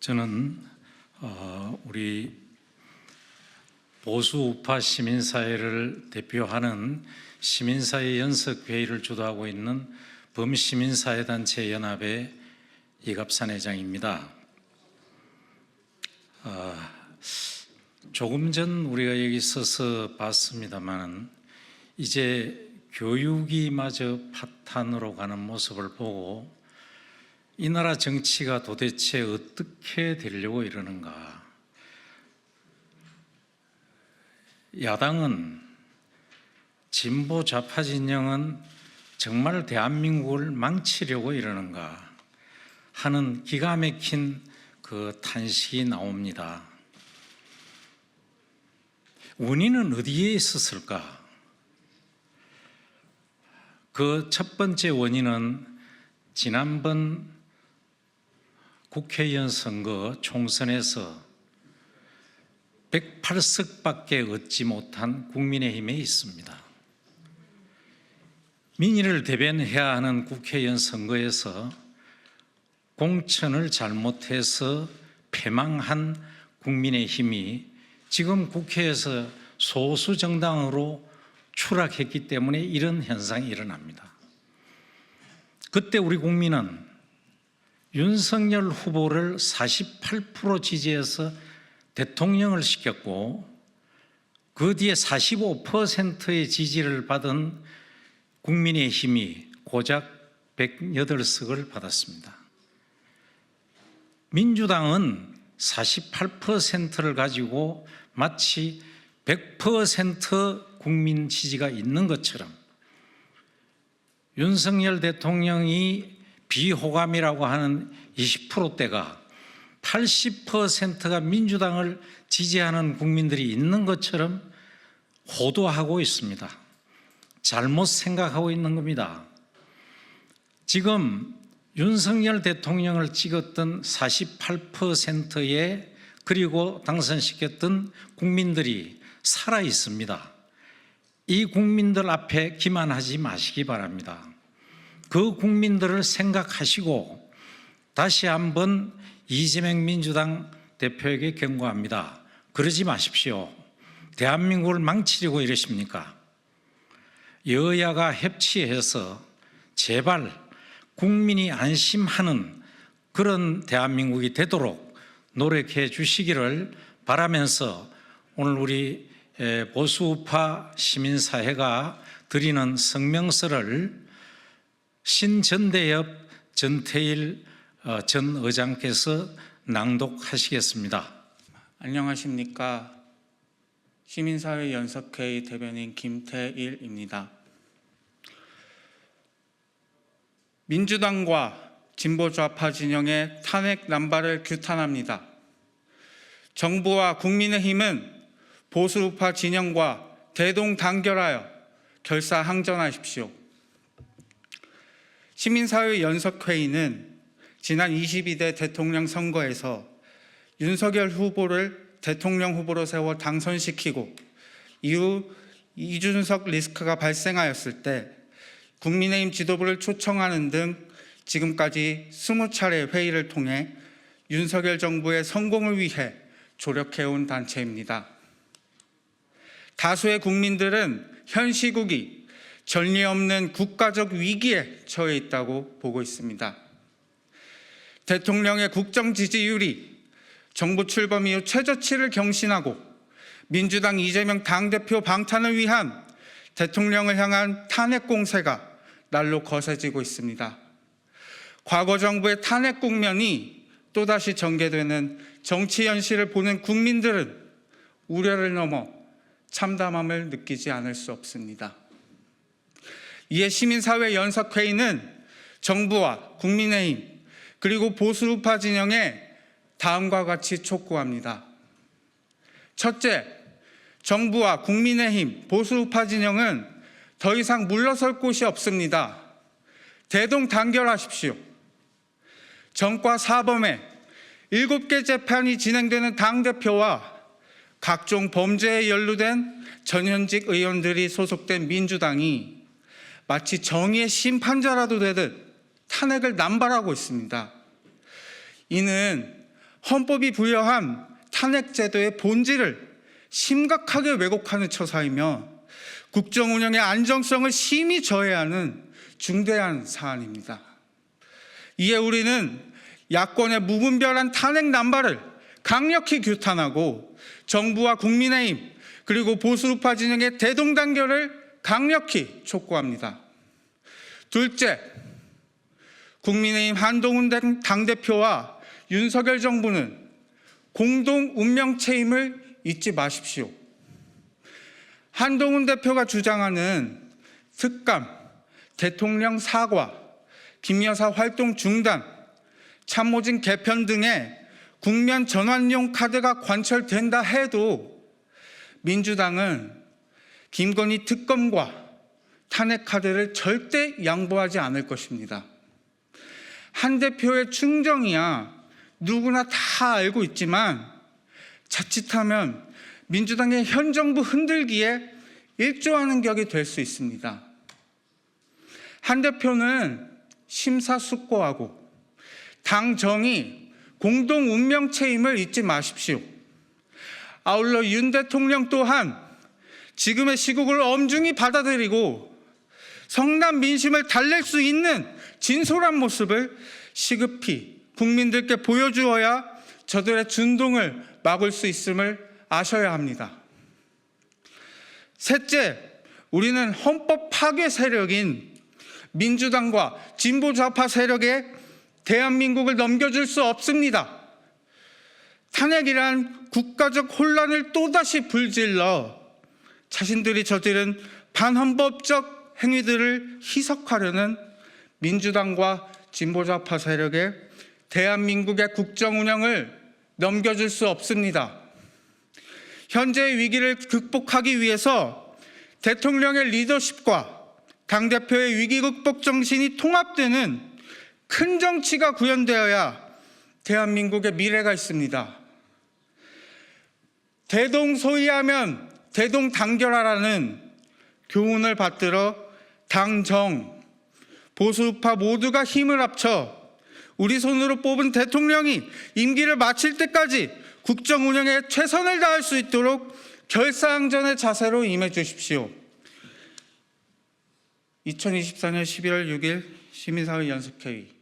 저는 우리 보수 우파 시민사회를 대표하는 시민사회 연석회의를 주도하고 있는 범시민사회단체 연합의 이갑산 회장입니다. 조금 전 우리가 여기 서서 봤습니다만 이제 교육이 마저 파탄으로 가는 모습을 보고 이 나라 정치가 도대체 어떻게 되려고 이러는가. 야당은, 진보 좌파 진영은 정말 대한민국을 망치려고 이러는가 하는 기가 막힌 그 탄식이 나옵니다. 원인은 어디에 있었을까? 그 첫 번째 원인은 지난번 국회의원 선거 총선에서 108석밖에 얻지 못한 국민의힘에 있습니다. 민의를 대변해야 하는 국회의원 선거에서 공천을 잘못해서 패망한 국민의힘이 지금 국회에서 소수 정당으로 추락했기 때문에 이런 현상이 일어납니다. 그때 우리 국민은 윤석열 후보를 48% 지지해서 대통령을 시켰고 그 뒤에 45%의 지지를 받은 국민의힘이 고작 108석을 받았습니다. 민주당은 48%를 가지고 마치 100% 국민 지지가 있는 것처럼 윤석열 대통령이 비호감이라고 하는 20%대가 80%가 민주당을 지지하는 국민들이 있는 것처럼 호도하고 있습니다. 잘못 생각하고 있는 겁니다. 지금 윤석열 대통령을 찍었던 48%의 그리고 당선시켰던 국민들이 살아 있습니다. 이 국민들 앞에 기만하지 마시기 바랍니다. 그 국민들을 생각하시고 다시 한번 이재명 민주당 대표에게 경고합니다. 그러지 마십시오. 대한민국을 망치려고 이러십니까? 여야가 협치해서 제발 국민이 안심하는 그런 대한민국이 되도록 노력해 주시기를 바라면서 오늘 우리 보수우파 시민사회가 드리는 성명서를 신전대엽 전태일 전 의장께서 낭독하시겠습니다. 안녕하십니까. 시민사회 연석회의 대변인 김태일입니다. 민주당과 진보좌파 진영의 탄핵 남발을 규탄합니다. 정부와 국민의힘은 보수우파 진영과 대동단결하여 결사항전하십시오. 시민사회 연석회의는 지난 22대 대통령 선거에서 윤석열 후보를 대통령 후보로 세워 당선시키고 이후 이준석 리스크가 발생하였을 때 국민의힘 지도부를 초청하는 등 지금까지 20차례 회의를 통해 윤석열 정부의 성공을 위해 조력해온 단체입니다. 다수의 국민들은 현 시국이 전례 없는 국가적 위기에 처해 있다고 보고 있습니다. 대통령의 국정 지지율이 정부 출범 이후 최저치를 경신하고 민주당 이재명 당대표 방탄을 위한 대통령을 향한 탄핵 공세가 날로 거세지고 있습니다. 과거 정부의 탄핵 국면이 또다시 전개되는 정치 현실을 보는 국민들은 우려를 넘어 참담함을 느끼지 않을 수 없습니다. 이에 시민사회 연석회의는 정부와 국민의힘 그리고 보수우파 진영에 다음과 같이 촉구합니다. 첫째, 정부와 국민의힘, 보수우파 진영은 더 이상 물러설 곳이 없습니다. 대동단결하십시오. 정과 사범의 7개 재판이 진행되는 당대표와 각종 범죄에 연루된 전현직 의원들이 소속된 민주당이 마치 정의의 심판자라도 되듯 탄핵을 남발하고 있습니다. 이는 헌법이 부여한 탄핵제도의 본질을 심각하게 왜곡하는 처사이며 국정 운영의 안정성을 심히 저해하는 중대한 사안입니다. 이에 우리는 야권의 무분별한 탄핵 남발을 강력히 규탄하고 정부와 국민의힘 그리고 보수우파 진영의 대동단결을 강력히 촉구합니다. 둘째, 국민의힘 한동훈 당대표와 윤석열 정부는 공동 운명체임을 잊지 마십시오. 한동훈 대표가 주장하는 특감, 대통령 사과, 김여사 활동 중단, 참모진 개편 등의 국면 전환용 카드가 관철된다 해도 민주당은 김건희 특검과 탄핵 카드를 절대 양보하지 않을 것입니다. 한 대표의 충정이야 누구나 다 알고 있지만 자칫하면 민주당의 현 정부 흔들기에 일조하는 격이 될 수 있습니다. 한 대표는 심사숙고하고 당 정의, 공동 운명체임을 잊지 마십시오. 아울러 윤 대통령 또한 지금의 시국을 엄중히 받아들이고 성남 민심을 달랠 수 있는 진솔한 모습을 시급히 국민들께 보여주어야 저들의 준동을 막을 수 있음을 아셔야 합니다. 셋째, 우리는 헌법 파괴 세력인 민주당과 진보 좌파 세력에 대한민국을 넘겨줄 수 없습니다. 탄핵이란 국가적 혼란을 또다시 불질러 자신들이 저지른 반헌법적 행위들을 희석하려는 민주당과 진보 좌파 세력에 대한민국의 국정 운영을 넘겨줄 수 없습니다. 현재의 위기를 극복하기 위해서 대통령의 리더십과 당대표의 위기 극복 정신이 통합되는 큰 정치가 구현되어야 대한민국의 미래가 있습니다. 대동소이하면 대동단결하라는 교훈을 받들어 당정, 보수우파 모두가 힘을 합쳐 우리 손으로 뽑은 대통령이 임기를 마칠 때까지 국정 운영에 최선을 다할 수 있도록 결사항전의 자세로 임해 주십시오. 2024년 11월 6일 시민사회 연석회의